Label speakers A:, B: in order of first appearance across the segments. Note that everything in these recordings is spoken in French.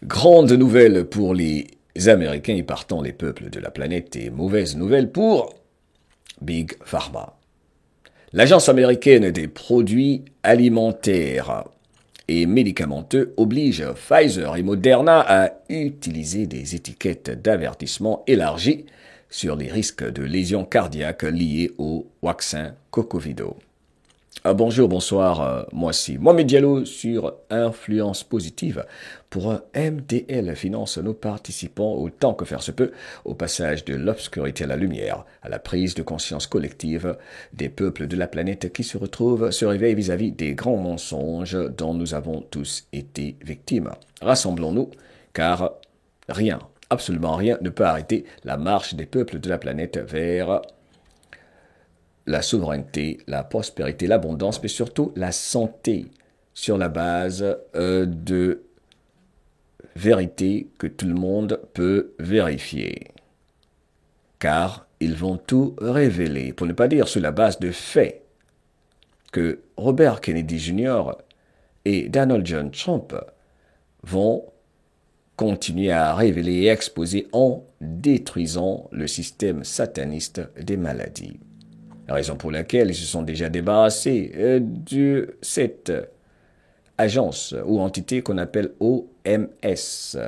A: Grande nouvelle pour les Américains et partant les peuples de la planète et mauvaise nouvelle pour Big Pharma. L'Agence américaine des produits alimentaires et médicamenteux oblige Pfizer et Moderna à utiliser des étiquettes d'avertissement élargies sur les risques de lésions cardiaques liées au vaccin Cocovido. Bonjour, bonsoir, moi c'est Mohamed Diallo sur Influence Positive pour un MDL Finance. Nos participants autant que faire se peut au passage de l'obscurité à la lumière, à la prise de conscience collective des peuples de la planète qui se réveillent vis-à-vis des grands mensonges dont nous avons tous été victimes. Rassemblons-nous, car rien, absolument rien ne peut arrêter la marche des peuples de la planète vers la souveraineté, la prospérité, l'abondance, mais surtout la santé sur la base de vérité que tout le monde peut vérifier. Car ils vont tout révéler, pour ne pas dire sur la base de faits, que Robert Kennedy Jr. et Donald John Trump vont continuer à révéler et exposer en détruisant le système sataniste des maladies. La raison pour laquelle ils se sont déjà débarrassés de cette agence ou entité qu'on appelle OMS.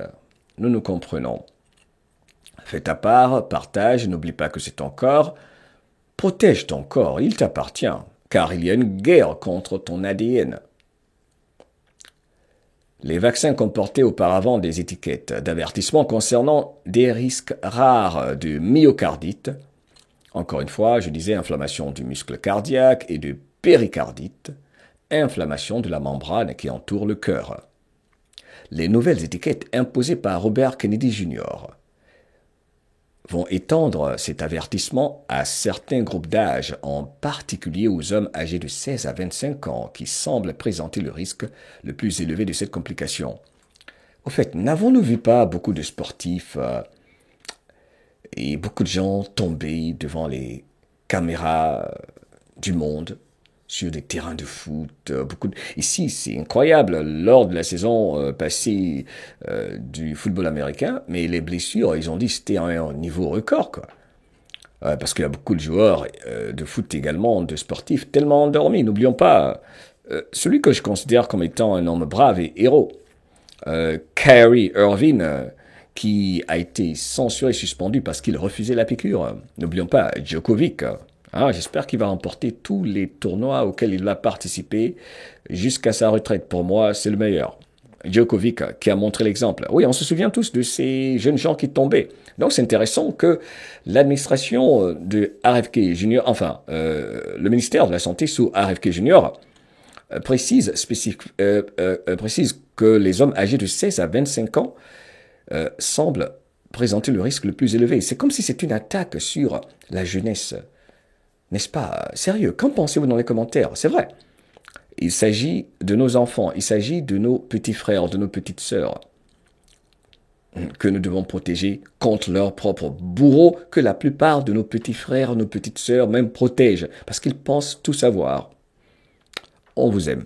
A: Nous nous comprenons. Fais ta part, partage, n'oublie pas que c'est ton corps. Protège ton corps, il t'appartient, car il y a une guerre contre ton ADN. Les vaccins comportaient auparavant des étiquettes d'avertissement concernant des risques rares de myocardite. Encore une fois, je disais inflammation du muscle cardiaque et de péricardite, inflammation de la membrane qui entoure le cœur. Les nouvelles étiquettes imposées par Robert Kennedy Jr. vont étendre cet avertissement à certains groupes d'âge, en particulier aux hommes âgés de 16 à 25 ans qui semblent présenter le risque le plus élevé de cette complication. Au fait, n'avons-nous vu pas beaucoup de sportifs et beaucoup de gens tombés devant les caméras du monde sur des terrains de foot. Ici, c'est incroyable, lors de la saison passée du football américain, mais les blessures, ils ont dit que c'était un niveau record, quoi. Parce qu'il y a beaucoup de joueurs de foot également, de sportifs, tellement endormis. N'oublions pas celui que je considère comme étant un homme brave et héros, Kyrie Irving, qui a été censuré et suspendu parce qu'il refusait la piqûre. N'oublions pas Djokovic. J'espère qu'il va remporter tous les tournois auxquels il va participer jusqu'à sa retraite. Pour moi, c'est le meilleur. Djokovic qui a montré l'exemple. Oui, on se souvient tous de ces jeunes gens qui tombaient. Donc c'est intéressant que l'administration de RFK Junior, le ministère de la Santé sous RFK Junior, précise que les hommes âgés de 16 à 25 ans semble présenter le risque le plus élevé. C'est comme si c'était une attaque sur la jeunesse. N'est-ce pas? Sérieux, qu'en pensez-vous dans les commentaires? C'est vrai. Il s'agit de nos enfants, il s'agit de nos petits frères, de nos petites sœurs, que nous devons protéger contre leurs propres bourreaux, que la plupart de nos petits frères, nos petites sœurs même protègent, parce qu'ils pensent tout savoir. On vous aime.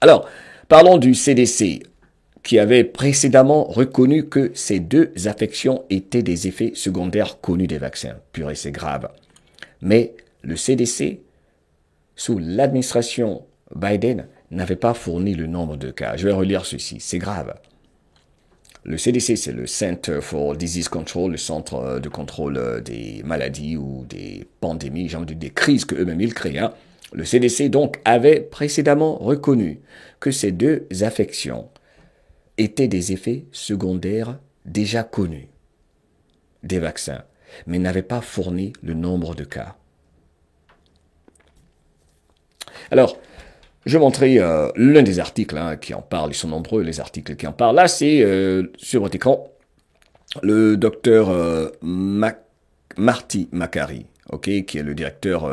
A: Alors, parlons du CDC, qui avait précédemment reconnu que ces deux affections étaient des effets secondaires connus des vaccins. Purée, c'est grave. Mais le CDC, sous l'administration Biden, n'avait pas fourni le nombre de cas. Je vais relire ceci, c'est grave. Le CDC, c'est le Center for Disease Control, le centre de contrôle des maladies ou des pandémies, genre des crises qu'eux-mêmes ils créent. Le CDC, donc, avait précédemment reconnu que ces deux affections étaient des effets secondaires déjà connus des vaccins, mais n'avaient pas fourni le nombre de cas. Alors, je vais montrer l'un des articles qui en parle. Ils sont nombreux, les articles qui en parlent. Là, c'est sur votre écran, le docteur Marty Makary, qui est le directeur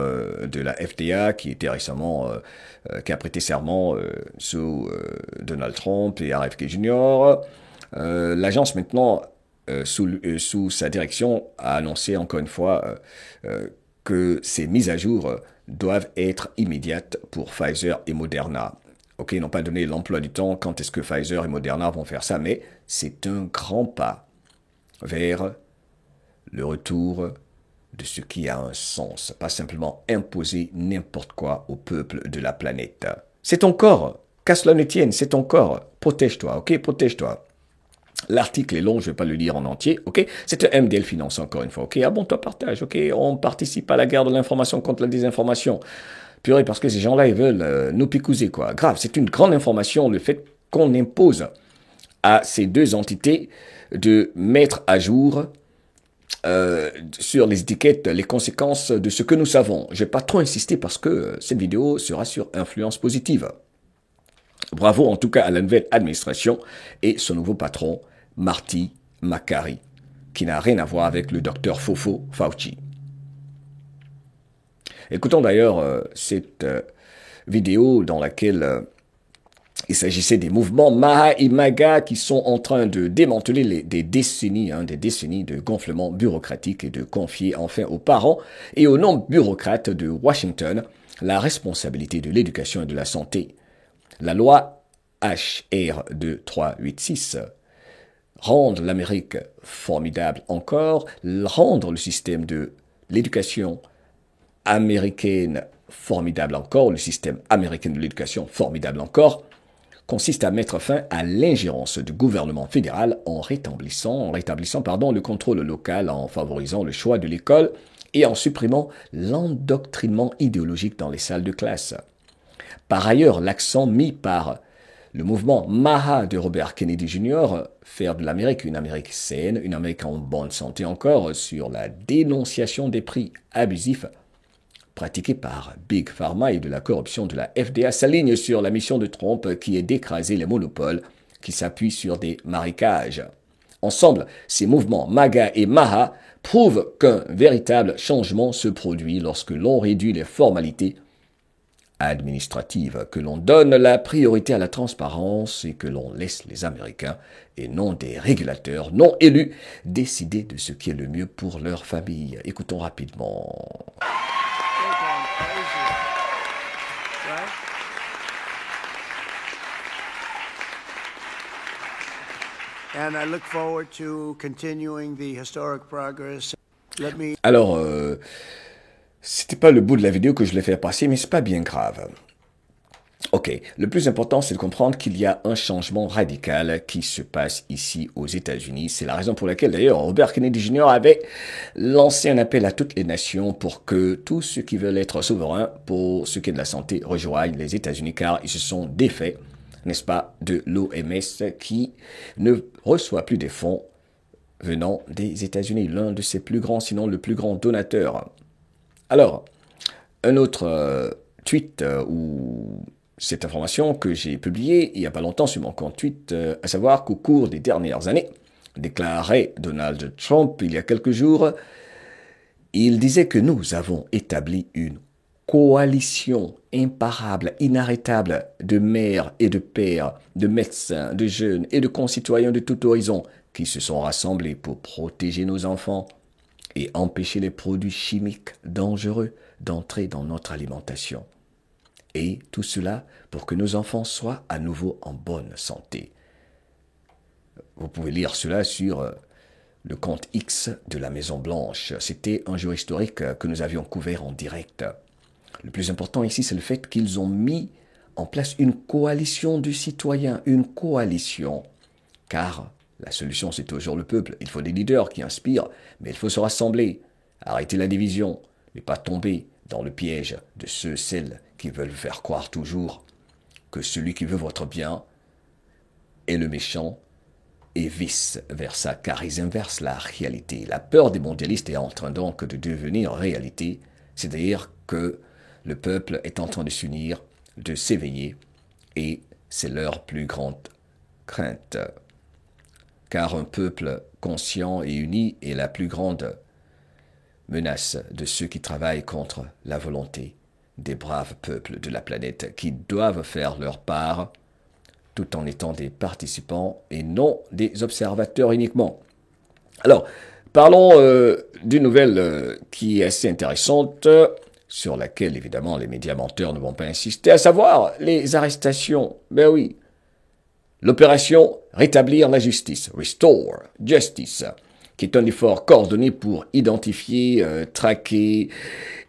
A: de la FDA, qui était récemment, qui a prêté serment sous Donald Trump et RFK Jr. L'agence maintenant, sous sa direction, a annoncé encore une fois que ces mises à jour doivent être immédiates pour Pfizer et Moderna. Ok, ils n'ont pas donné l'emploi du temps, quand est-ce que Pfizer et Moderna vont faire ça, mais c'est un grand pas vers le retour de ce qui a un sens, pas simplement imposer n'importe quoi au peuple de la planète. C'est ton corps, qu'à cela ne tienne, c'est ton corps, protège-toi, ok, protège-toi. L'article est long, je ne vais pas le lire en entier, ok. C'est un MDL Finance, encore une fois, ok. Abonne-toi, partage, ok. On participe à la guerre de l'information contre la désinformation. Purée, parce que ces gens-là, ils veulent nous picouser, quoi. Grave, c'est une grande information, le fait qu'on impose à ces deux entités de mettre à jour sur les étiquettes les conséquences de ce que nous savons. Je ne vais pas trop insister parce que cette vidéo sera sur influence positive. Bravo en tout cas à la nouvelle administration et son nouveau patron, Marty Makary, qui n'a rien à voir avec le docteur Fofo Fauci. Écoutons d'ailleurs cette vidéo dans laquelle il s'agissait des mouvements Maha et Maga qui sont en train de démanteler des décennies de gonflement bureaucratique et de confier enfin aux parents et aux non-bureaucrates de Washington la responsabilité de l'éducation et de la santé. La loi HR 2386 rendre l'Amérique formidable encore, rendre le système de l'éducation américaine formidable encore, le système américain de l'éducation formidable encore, consiste à mettre fin à l'ingérence du gouvernement fédéral en rétablissant le contrôle local, en favorisant le choix de l'école et en supprimant l'endoctrinement idéologique dans les salles de classe. Par ailleurs, l'accent mis par le mouvement Maha de Robert Kennedy Jr., faire de l'Amérique une Amérique saine, une Amérique en bonne santé encore, sur la dénonciation des prix abusifs pratiqués par Big Pharma et de la corruption de la FDA, s'aligne sur la mission de Trump qui est d'écraser les monopoles qui s'appuient sur des marécages. Ensemble, ces mouvements MAGA et MAHA prouvent qu'un véritable changement se produit lorsque l'on réduit les formalités administratives, que l'on donne la priorité à la transparence et que l'on laisse les Américains, et non des régulateurs non élus, décider de ce qui est le mieux pour leur famille. Écoutons rapidement. Alors, c'était pas le bout de la vidéo que je l'ai fait passer, mais c'est pas bien grave. Ok, le plus important, c'est de comprendre qu'il y a un changement radical qui se passe ici aux États-Unis. C'est la raison pour laquelle, d'ailleurs, Robert Kennedy Jr. avait lancé un appel à toutes les nations pour que tous ceux qui veulent être souverains pour ce qui est de la santé rejoignent les États-Unis, car ils se sont défaits, n'est-ce pas, de l'OMS qui ne reçoit plus des fonds venant des États-Unis, l'un de ses plus grands, sinon le plus grand donateur. Alors, un autre tweet ou cette information que j'ai publiée il n'y a pas longtemps sur mon compte Twitter, à savoir qu'au cours des dernières années, déclarait Donald Trump il y a quelques jours, il disait que nous avons établi une coalition imparable, inarrêtable de mères et de pères, de médecins, de jeunes et de concitoyens de tout horizon qui se sont rassemblés pour protéger nos enfants et empêcher les produits chimiques dangereux d'entrer dans notre alimentation. Et tout cela pour que nos enfants soient à nouveau en bonne santé. Vous pouvez lire cela sur le compte X de la Maison Blanche. C'était un jour historique que nous avions couvert en direct. Le plus important ici, c'est le fait qu'ils ont mis en place une coalition de citoyens, une coalition. Car la solution, c'est toujours le peuple. Il faut des leaders qui inspirent, mais il faut se rassembler, arrêter la division, ne pas tomber dans le piège de celles qui veulent faire croire toujours que celui qui veut votre bien est le méchant et vice-versa, car ils inversent la réalité. La peur des mondialistes est en train donc de devenir réalité, c'est-à-dire que le peuple est en train de s'unir, de s'éveiller, et c'est leur plus grande crainte. Car un peuple conscient et uni est la plus grande menace de ceux qui travaillent contre la volonté des braves peuples de la planète qui doivent faire leur part tout en étant des participants et non des observateurs uniquement. Alors, parlons d'une nouvelle qui est assez intéressante. sur laquelle, évidemment, les médias menteurs ne vont pas insister, à savoir les arrestations. Ben oui. L'opération Rétablir la justice, Restore Justice, qui est un effort coordonné pour identifier, traquer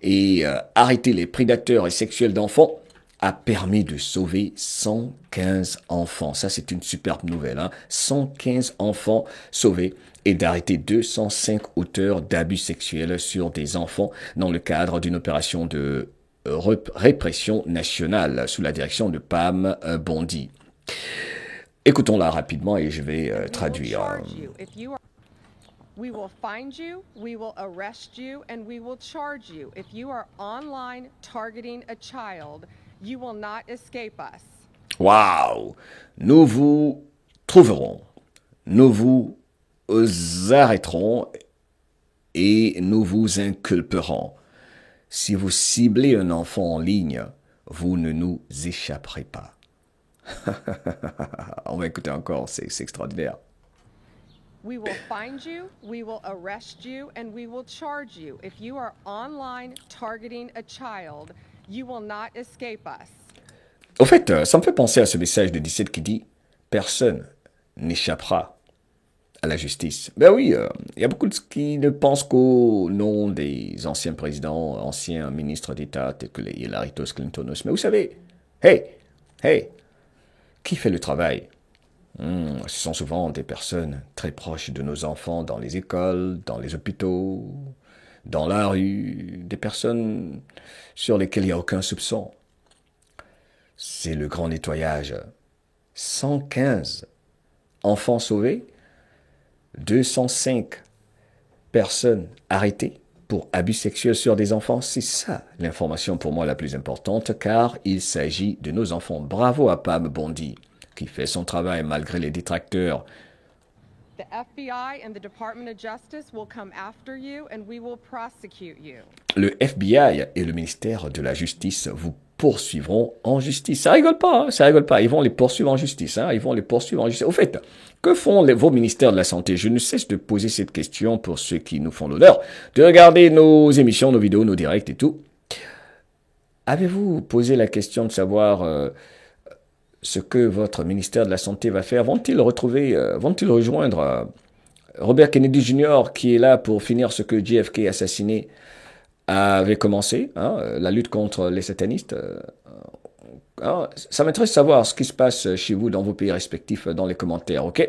A: et arrêter les prédateurs et sexuels d'enfants, a permis de sauver 115 enfants. Ça, c'est une superbe nouvelle. Hein? 115 enfants sauvés et d'arrêter 205 auteurs d'abus sexuels sur des enfants dans le cadre d'une opération de répression nationale sous la direction de Pam Bondi. Écoutons-la rapidement et je vais traduire.
B: We will find you, we will arrest you, and we will charge you. If you are online targeting a child, you will not escape us.
A: Wow! Nous vous trouverons, nous vous arrêterons et nous vous inculperons. Si vous ciblez un enfant en ligne, vous ne nous échapperez pas. On va écouter encore, c'est extraordinaire.
B: We will find you, we will arrest you, and we will charge you. If you are online targeting a child, you will not escape us.
A: Au fait, ça me fait penser à ce message de 17 qui dit « Personne n'échappera à la justice ». Ben oui, il y a beaucoup de qui ne pensent qu'au nom des anciens présidents, anciens ministres d'État, tels que les Hillary Clinton. Mais vous savez, hey, qui fait le travail? Ce sont souvent des personnes très proches de nos enfants dans les écoles, dans les hôpitaux, dans la rue, des personnes sur lesquelles il n'y a aucun soupçon. C'est le grand nettoyage. 115 enfants sauvés, 205 personnes arrêtées pour abus sexuels sur des enfants. C'est ça l'information pour moi la plus importante, car il s'agit de nos enfants. Bravo à Pam Bondi, qui fait son travail malgré les détracteurs.
B: The FBI and the Department of Justice will come after you and we will prosecute you.
A: Le FBI et le ministère de la Justice vous poursuivront en justice. Ça rigole pas, hein, ça rigole pas. Ils vont les poursuivre en justice. Hein, ils vont les poursuivre en justice. Au fait, que font vos ministères de la Santé? Je ne cesse de poser cette question pour ceux qui nous font l'honneur de regarder nos émissions, nos vidéos, nos directs et tout. Avez-vous posé la question de savoir ce que votre ministère de la Santé va faire? Vont-ils rejoindre Robert Kennedy Jr. qui est là pour finir ce que JFK assassiné avait commencé, hein, la lutte contre les satanistes? Ça m'intéresse de savoir ce qui se passe chez vous dans vos pays respectifs dans les commentaires, ok?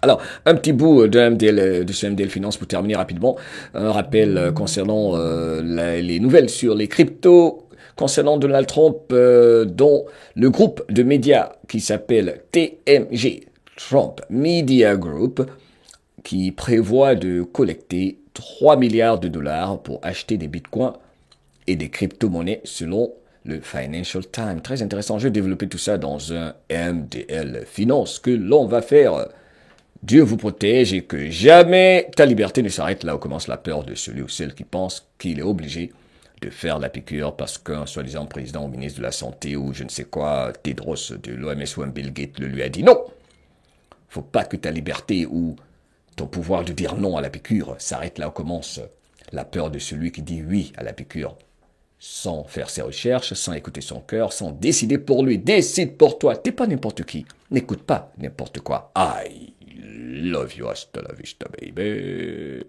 A: Alors, un petit bout de ce MDL Finance pour terminer rapidement. Un rappel concernant les nouvelles sur les cryptos, concernant Donald Trump, dont le groupe de médias qui s'appelle TMG, Trump Media Group, qui prévoit de collecter 3 milliards de dollars pour acheter des bitcoins et des crypto-monnaies selon le Financial Times. Très intéressant, je vais développer tout ça dans un MDL Finance que l'on va faire. Dieu vous protège et que jamais ta liberté ne s'arrête là où commence la peur de celui ou celle qui pense qu'il est obligé de faire la piqûre parce qu'un soi-disant président ou ministre de la Santé ou je ne sais quoi, Tedros de l'OMS ou un Bill Gates le lui a dit. Non! Faut pas que ta liberté ou ton pouvoir de dire non à la piqûre s'arrête là où commence la peur de celui qui dit oui à la piqûre. Sans faire ses recherches, sans écouter son cœur, sans décider pour lui. Décide pour toi. T'es pas n'importe qui. N'écoute pas n'importe quoi. I love you. Hasta la vista, baby.